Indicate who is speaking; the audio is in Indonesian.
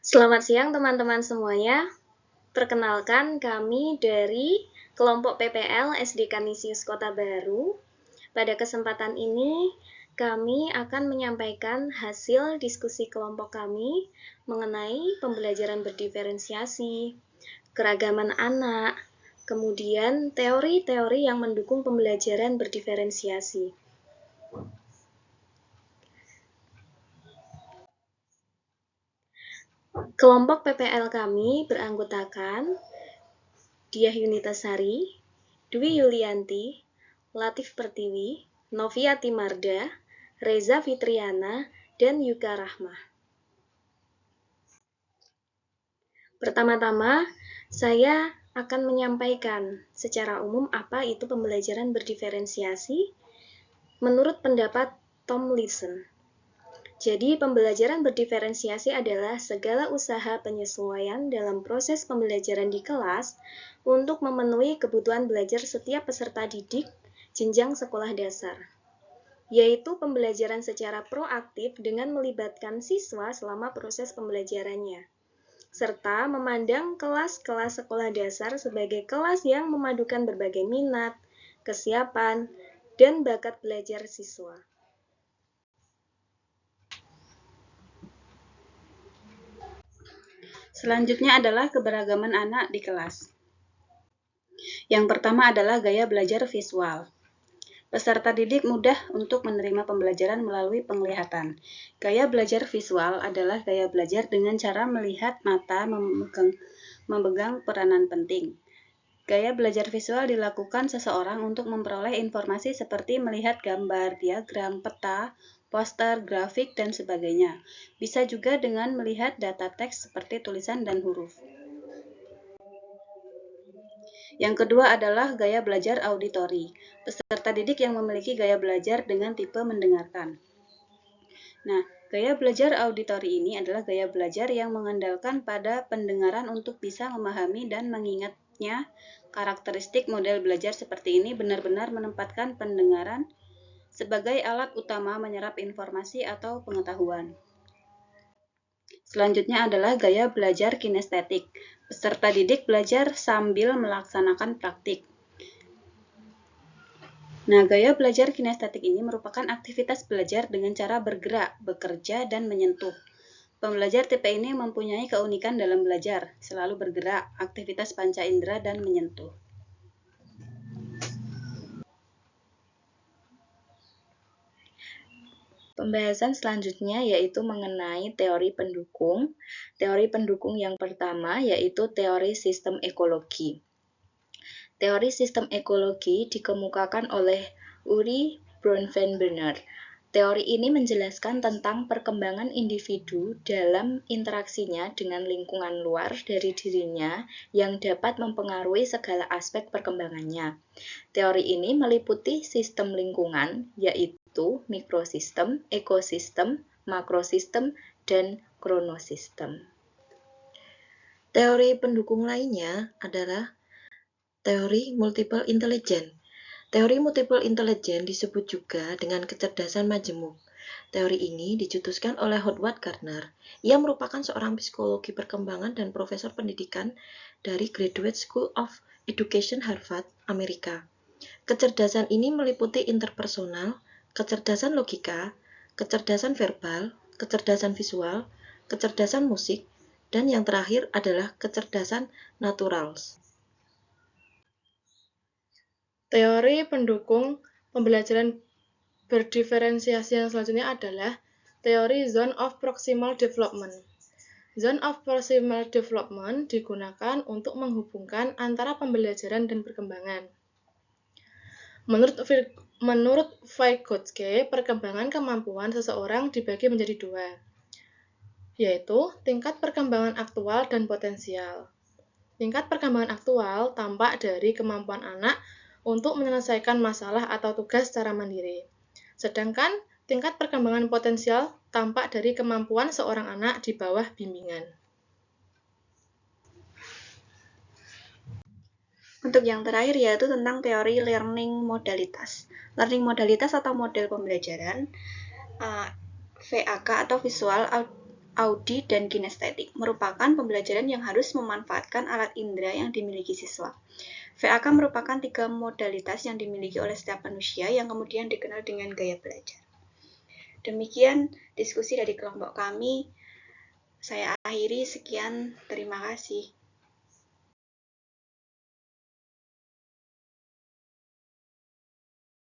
Speaker 1: Selamat siang teman-teman semuanya. Perkenalkan kami dari kelompok PPL SD Kanisius Kota Baru. Pada kesempatan ini, kami akan menyampaikan hasil diskusi kelompok kami mengenai pembelajaran berdiferensiasi, keragaman anak, kemudian teori-teori yang mendukung pembelajaran berdiferensiasi. Kelompok PPL kami beranggotakan Diah Yunitasari, Dwi Yulianti, Latif Pertiwi, Noviati Marda, Reza Fitriana, dan Yuka Rahmah. Pertama-tama, saya akan menyampaikan secara umum apa itu pembelajaran berdiferensiasi menurut pendapat Tomlinson. Jadi, pembelajaran berdiferensiasi adalah segala usaha penyesuaian dalam proses pembelajaran di kelas untuk memenuhi kebutuhan belajar setiap peserta didik jenjang sekolah dasar, yaitu pembelajaran secara proaktif dengan melibatkan siswa selama proses pembelajarannya, serta memandang kelas-kelas sekolah dasar sebagai kelas yang memadukan berbagai minat, kesiapan, dan bakat belajar siswa.
Speaker 2: Selanjutnya adalah keberagaman anak di kelas. Yang pertama adalah gaya belajar visual. Peserta didik mudah untuk menerima pembelajaran melalui penglihatan. Gaya belajar visual adalah gaya belajar dengan cara melihat mata memegang peranan penting. Gaya belajar visual dilakukan seseorang untuk memperoleh informasi seperti melihat gambar, diagram, peta, poster, grafik, dan sebagainya. Bisa juga dengan melihat data teks seperti tulisan dan huruf. Yang kedua adalah gaya belajar auditori. Peserta didik yang memiliki gaya belajar dengan tipe mendengarkan. Nah, gaya belajar auditori ini adalah gaya belajar yang mengandalkan pada pendengaran untuk bisa memahami dan mengingatnya. Karakteristik model belajar seperti ini benar-benar menempatkan pendengaran sebagai alat utama menyerap informasi atau pengetahuan. Selanjutnya adalah gaya belajar kinestetik. Peserta didik belajar sambil melaksanakan praktik. Nah, gaya belajar kinestetik ini merupakan aktivitas belajar dengan cara bergerak, bekerja, dan menyentuh. Pembelajar tipe ini mempunyai keunikan dalam belajar, selalu bergerak, aktivitas panca indera, dan menyentuh.
Speaker 1: Pembahasan selanjutnya yaitu mengenai teori pendukung. Teori pendukung yang pertama yaitu teori sistem ekologi. Teori sistem ekologi dikemukakan oleh Uri Bronfenbrenner. Teori ini menjelaskan tentang perkembangan individu dalam interaksinya dengan lingkungan luar dari dirinya yang dapat mempengaruhi segala aspek perkembangannya. Teori ini meliputi sistem lingkungan, yaitu mikrosistem, ekosistem, makrosistem, dan kronosistem. Teori pendukung lainnya adalah teori multiple intelligence. Teori multiple intelligence disebut juga dengan kecerdasan majemuk. Teori ini dicetuskan oleh Howard Gardner. Ia merupakan seorang psikologi perkembangan dan profesor pendidikan dari Graduate School of Education Harvard, Amerika. Kecerdasan ini meliputi interpersonal, kecerdasan logika, kecerdasan verbal, kecerdasan visual, kecerdasan musik, dan yang terakhir adalah kecerdasan naturals. Teori pendukung pembelajaran berdiferensiasi yang selanjutnya adalah teori Zone of Proximal Development. Zone of Proximal Development digunakan untuk menghubungkan antara pembelajaran dan perkembangan. Menurut Vygotsky, perkembangan kemampuan seseorang dibagi menjadi dua, yaitu tingkat perkembangan aktual dan potensial. Tingkat perkembangan aktual tampak dari kemampuan anak untuk menyelesaikan masalah atau tugas secara mandiri. Sedangkan tingkat perkembangan potensial tampak dari kemampuan seorang anak di bawah bimbingan. Untuk yang terakhir yaitu tentang teori learning modalitas. Learning modalitas atau model pembelajaran VAK atau Visual
Speaker 3: audi, dan kinestetik, merupakan pembelajaran yang harus memanfaatkan alat indera yang dimiliki siswa. VAK merupakan 3 modalitas yang dimiliki oleh setiap manusia yang kemudian dikenal dengan gaya belajar. Demikian diskusi dari kelompok kami. Saya akhiri, sekian, terima kasih.